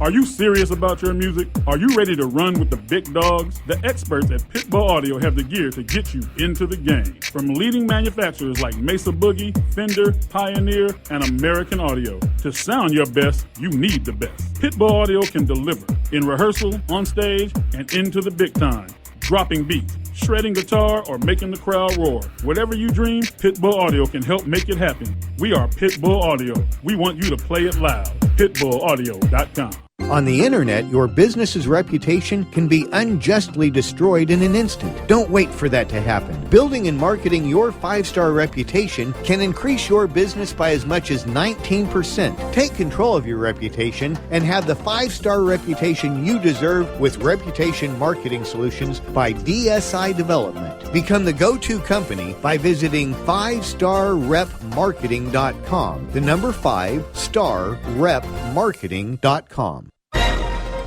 Are you serious about your music? Are you ready to run with the big dogs? The experts at Pitbull Audio have the gear to get you into the game. From leading manufacturers like Mesa Boogie, Fender, Pioneer, and American Audio. To sound your best, you need the best. Pitbull Audio can deliver in rehearsal, on stage, and into the big time. Dropping beats, shredding guitar, or making the crowd roar. Whatever you dream, Pitbull Audio can help make it happen. We are Pitbull Audio. We want you to play it loud. PitbullAudio.com. On the internet, your business's reputation can be unjustly destroyed in an instant. Don't wait for that to happen. Building and marketing your 5-star reputation can increase your business by as much as 19%. Take control of your reputation and have the 5-star reputation you deserve with Reputation Marketing Solutions by DSI Development. Become the go-to company by visiting 5starrepmarketing.com. The number 5starrepmarketing.com.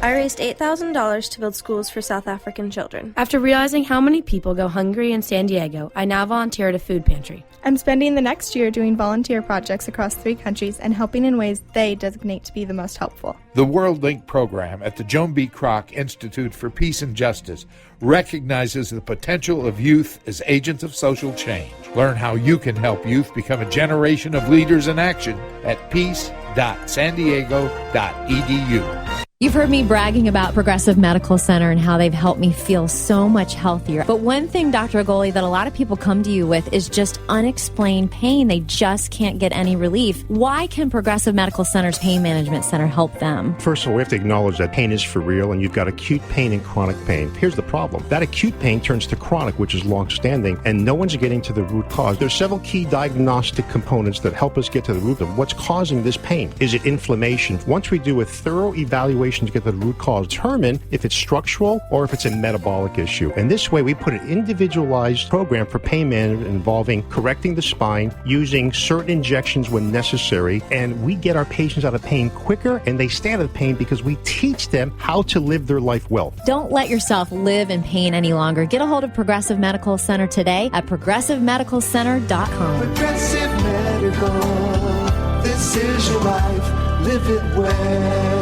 I raised $8,000 to build schools for South African children. After realizing how many people go hungry in San Diego, I now volunteer at a food pantry. I'm spending the next year doing volunteer projects across 3 countries and helping in ways they designate to be the most helpful. The World Link program at the Joan B. Kroc Institute for Peace and Justice recognizes the potential of youth as agents of social change. Learn how you can help youth become a generation of leaders in action at peace.sandiego.edu. You've heard me bragging about Progressive Medical Center and how they've helped me feel so much healthier. But one thing, Dr. Agoli, that a lot of people come to you with is just unexplained pain. They just can't get any relief. Why can Progressive Medical Center's Pain Management Center help them? First of all, we have to acknowledge that pain is for real, and you've got acute pain and chronic pain. Here's the problem. That acute pain turns to chronic, which is long-standing, and no one's getting to the root cause. There's several key diagnostic components that help us get to the root of what's causing this pain. Is it inflammation? Once we do a thorough evaluation to get the root cause, determine if it's structural or if it's a metabolic issue. And this way, we put an individualized program for pain management involving correcting the spine, using certain injections when necessary, and we get our patients out of pain quicker, and they stay out of pain because we teach them how to live their life well. Don't let yourself live in pain any longer. Get a hold of Progressive Medical Center today at progressivemedicalcenter.com. Progressive Medical, this is your life, live it well.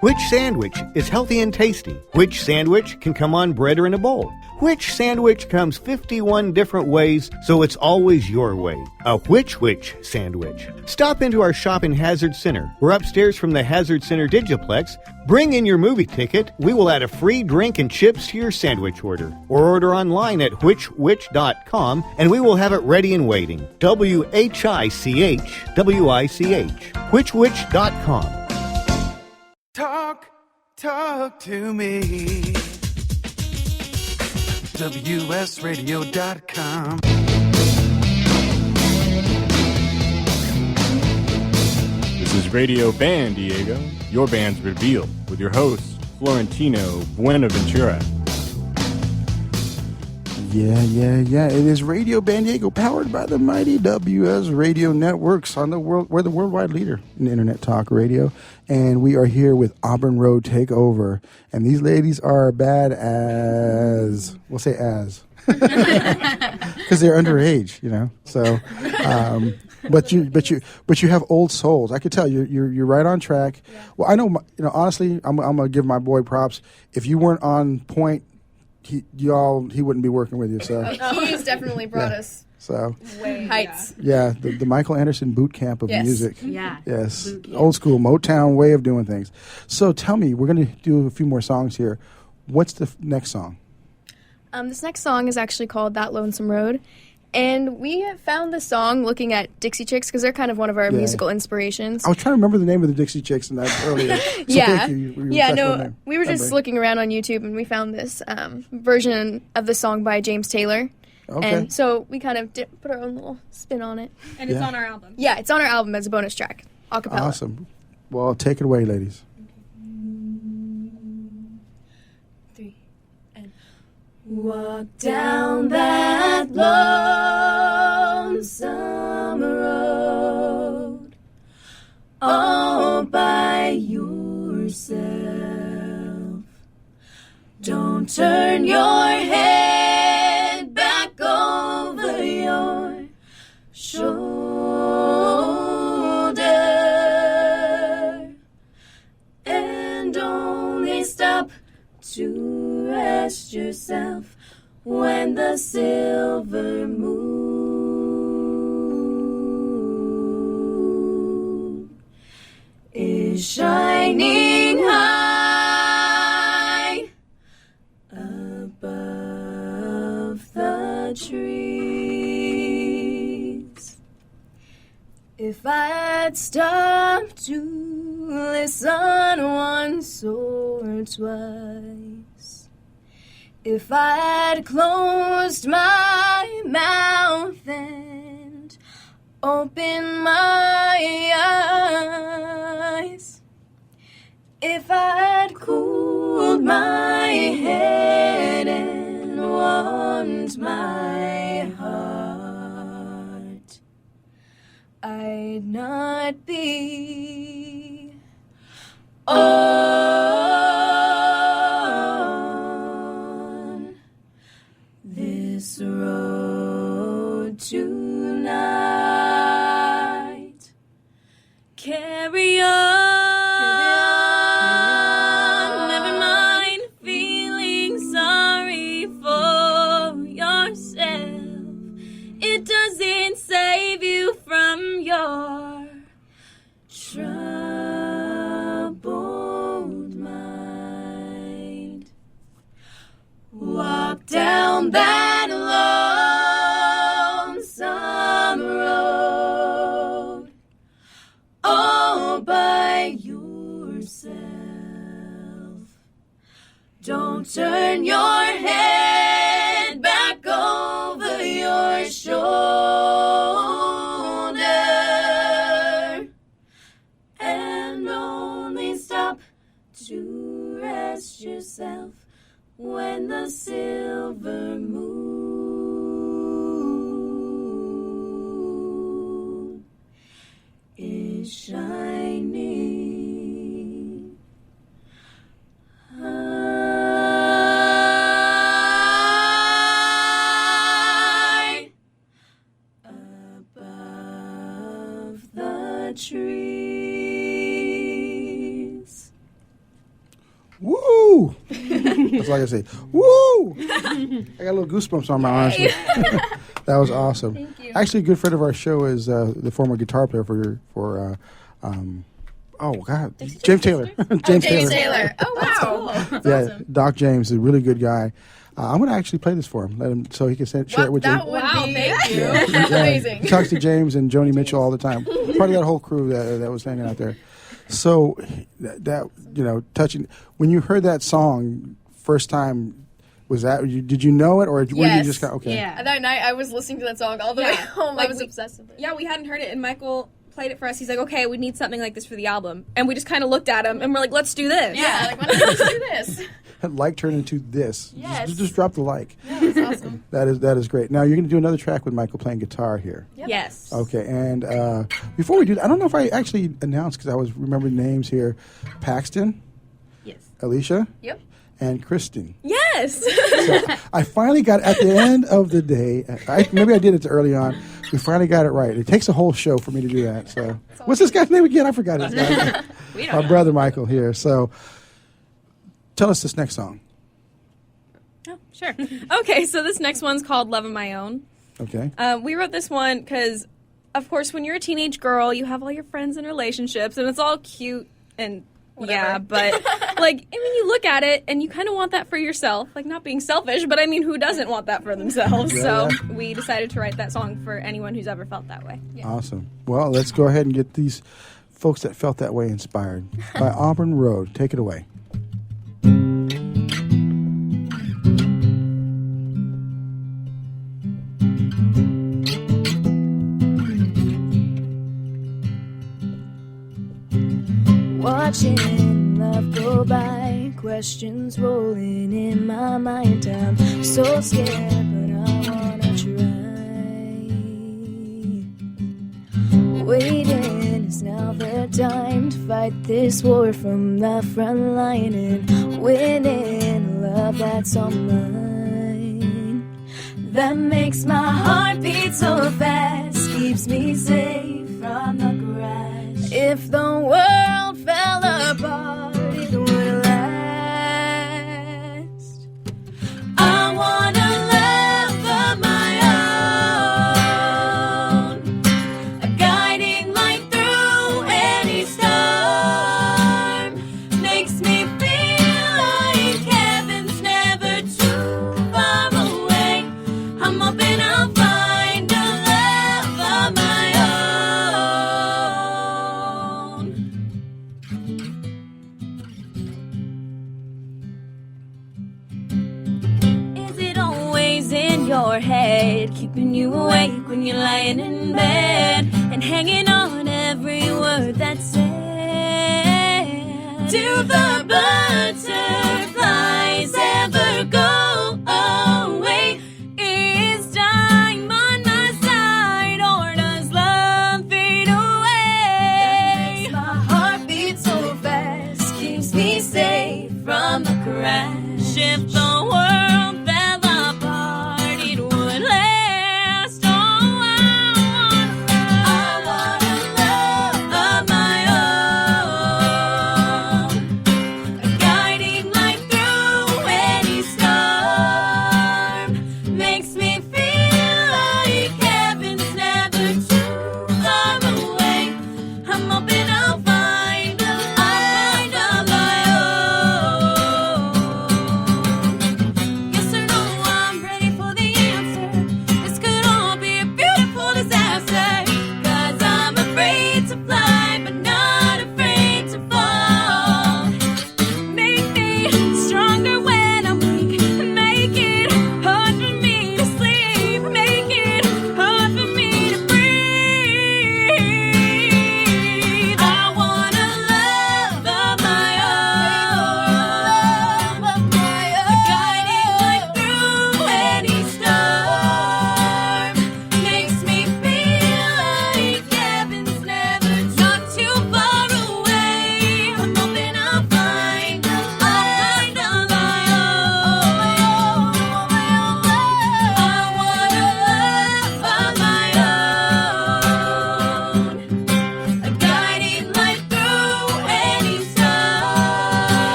Which sandwich is healthy and tasty? Which sandwich can come on bread or in a bowl? Which sandwich comes 51 different ways, so it's always your way. A which sandwich. Stop into our shop in Hazard Center. We're upstairs from the Hazard Center Digiplex. Bring in your movie ticket. We will add a free drink and chips to your sandwich order. Or order online at whichwich.com and we will have it ready and waiting. WHICH, WICH. Whichwich.com. Talk to me. WSRadio.com. This is Radio Band Diego, your band's reveal, with your host, Florentino Buenaventura. Yeah. It is Radio Band Diego, powered by the mighty WS Radio Networks on the world. We're the worldwide leader in internet talk radio, and we are here with Auburn Road Takeover. And these ladies are bad as, we'll say as, because they're underage, you know. So, but you have old souls. I could tell you're right on track. Yeah. Well, I know, honestly, I'm gonna give my boy props. If you weren't on point, he wouldn't be working with you. So he's definitely brought us heights. Yeah, the Michael Anderson boot camp of music. Yeah. Yes, old school Motown way of doing things. So tell me, we're going to do a few more songs here. What's the next song? This next song is actually called That Lonesome Road. And we found the song looking at Dixie Chicks because they're kind of one of our musical inspirations. I was trying to remember the name of the Dixie Chicks in that earlier. So yeah. Thank you. We were just looking around on YouTube and we found this version of the song by James Taylor. Okay. And so we kind of put our own little spin on it. And it's on our album. Yeah, it's on our album as a bonus track, a cappella. Awesome. Well, take it away, ladies. Walk down that lonesome road all by yourself. Don't turn your head back over your shoulder and only stop to rest yourself when the silver moon is shining high above the trees. If I'd stopped to listen once or twice, if I'd closed my mouth and opened my eyes, if I'd cooled my head and warmed my heart, I'd not be on this road tonight. Carry on, never mind feeling sorry for yourself. It doesn't save you from your troubled mind. Walk down that lonesome road all by yourself. Don't turn your head back over your shoulder and only stop to rest yourself when the silver moon is shining high above the trees. Woo! That's all I can say. Woo! Woo! I got a little goosebumps on my arms. That was awesome. Thank you. Actually, a good friend of our show is the former guitar player for James Taylor. James Taylor. Oh, wow. Yeah, Doc James is a really good guy. I'm going to actually play this for him, let him so he can share it with That you. would be thank you. amazing. He talks to James and Joni Mitchell all the time. Part of that whole crew that was hanging out there. So that touching. When you heard that song first time, did you know it, or when Yes. you just got okay? Yeah. That night I was listening to that song all the way home. I was obsessed with it. Yeah, we hadn't heard it, and Michael played it for us. He's like, okay, we need something like this for the album. And we just kind of looked at him, and we're like, let's do this. Yeah, like, why don't we just do this? Like turned into this. Yes. Just drop the like. Yeah, that's awesome. That is great. Now you're going to do another track with Michael playing guitar here. Yep. Yes. Okay, and before we do that, I don't know if I actually announced because I was remembering names here. Paxton. Yes. Alicia. Yep. And Kristen. Yes. So I finally got at the end of the day. Maybe I did it too early on. We finally got it right. It takes a whole show for me to do that. So what's this guy's name again? I forgot his name. Our brother Michael here. So tell us this next song. Oh, sure. Okay, so this next one's called Love of My Own. Okay. We wrote this one because, of course, when you're a teenage girl, you have all your friends and relationships, and it's all cute and yeah, but like, I mean, you look at it and you kind of want that for yourself, like not being selfish, but I mean, who doesn't want that for themselves? Yeah, So yeah. we decided to write that song for anyone who's ever felt that way. Awesome. Well, let's go ahead and get these folks that felt that way inspired by Auburn Road. Take it away. Watching love go by, questions rolling in my mind. I'm so scared, but I wanna try. Waiting is now the time to fight this war from the front line and winning love that's all mine. That makes my heart beat so fast, keeps me safe from the crash. If the world fell apart, it would last. I want a love of my own, a guiding light through any storm. Makes me feel like heaven's never too far away. I'm hoping I'll find a love of my own. Is it always in your head, keeping you awake when you're lying in bed and hanging on every word that's said? Do the butterflies ever go away? Is time on my side, or does love fade away? My heart beats so fast, keeps me safe from the crash. If the world fell apart, it would last. Oh, I want a love of my own, a guiding light through any storm. Makes me feel like heaven's never too far away. I'm hoping I'll find a light of my own.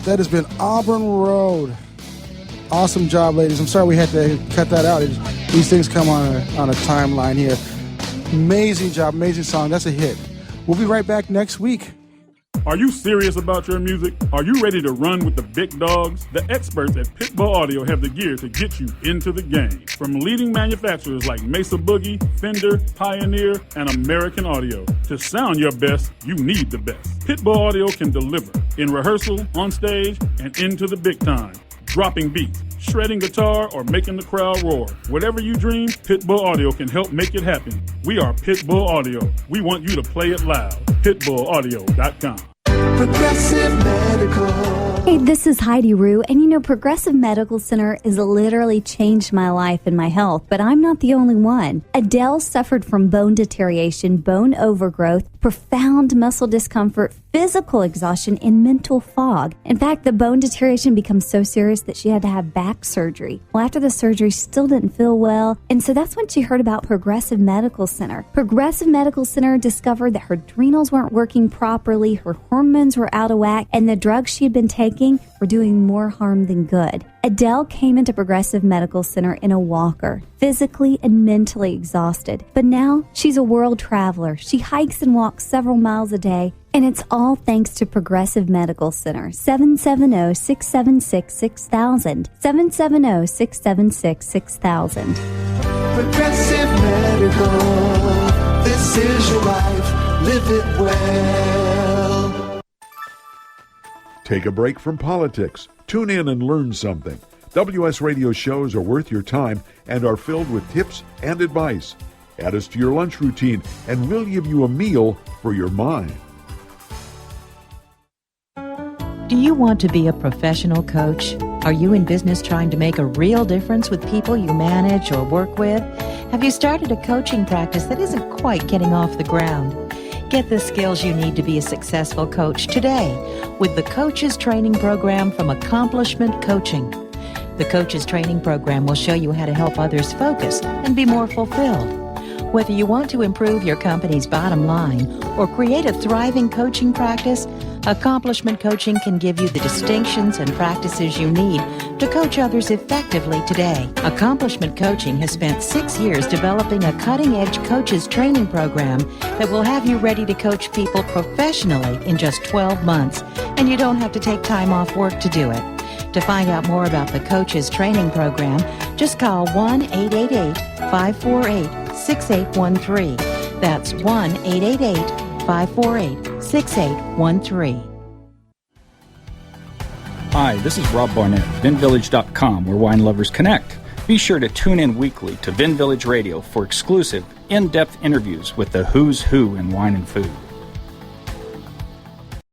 That has been Auburn Road. Awesome job, ladies. I'm sorry we had to cut that out. These things come on a timeline here. Amazing job, amazing song. That's a hit. We'll be right back next week. Are you serious about your music? Are you ready to run with the big dogs? The experts at Pitbull Audio have the gear to get you into the game. From leading manufacturers like Mesa Boogie, Fender, Pioneer, and American Audio. To sound your best, you need the best. Pitbull Audio can deliver in rehearsal, on stage, and into the big time. Dropping beats, shredding guitar, or making the crowd roar. Whatever you dream, Pitbull Audio can help make it happen. We are Pitbull Audio. We want you to play it loud. PitbullAudio.com. Progressive Medical. Hey, this is Heidi Rue, and you know, Progressive Medical Center has literally changed my life and my health, but I'm not the only one. Adele suffered from bone deterioration, bone overgrowth, profound muscle discomfort, physical exhaustion, and mental fog. In fact, the bone deterioration becomes so serious that she had to have back surgery. Well, after the surgery, she still didn't feel well, and so that's when she heard about Progressive Medical Center. Progressive Medical Center discovered that her adrenals weren't working properly, her hormones were out of whack, and the drugs she had been taking were doing more harm than good. Adele came into Progressive Medical Center in a walker, physically and mentally exhausted. But now she's a world traveler. She hikes and walks several miles a day, and it's all thanks to Progressive Medical Center. 770-676-6000. 770-676-6000. Progressive Medical. This is your life. Live it well. Take a break from politics. Tune in and learn something. WS Radio shows are worth your time and are filled with tips and advice. Add us to your lunch routine, and we'll give you a meal for your mind. Do you want to be a professional coach? Are you in business trying to make a real difference with people you manage or work with? Have you started a coaching practice that isn't quite getting off the ground? Get the skills you need to be a successful coach today with the Coaches Training Program from Accomplishment Coaching. The Coaches Training Program will show you how to help others focus and be more fulfilled. Whether you want to improve your company's bottom line or create a thriving coaching practice, Accomplishment Coaching can give you the distinctions and practices you need to coach others effectively today. Accomplishment Coaching has spent 6 years developing a cutting-edge coaches training program that will have you ready to coach people professionally in just 12 months, and you don't have to take time off work to do it. To find out more about the Coaches Training Program, just call 1-888-548-6813. That's 1-888-548-6813. Hi, this is Rob Barnett, VinVillage.com, where wine lovers connect. Be sure to tune in weekly to Vin Village Radio for exclusive, in-depth interviews with the who's who in wine and food.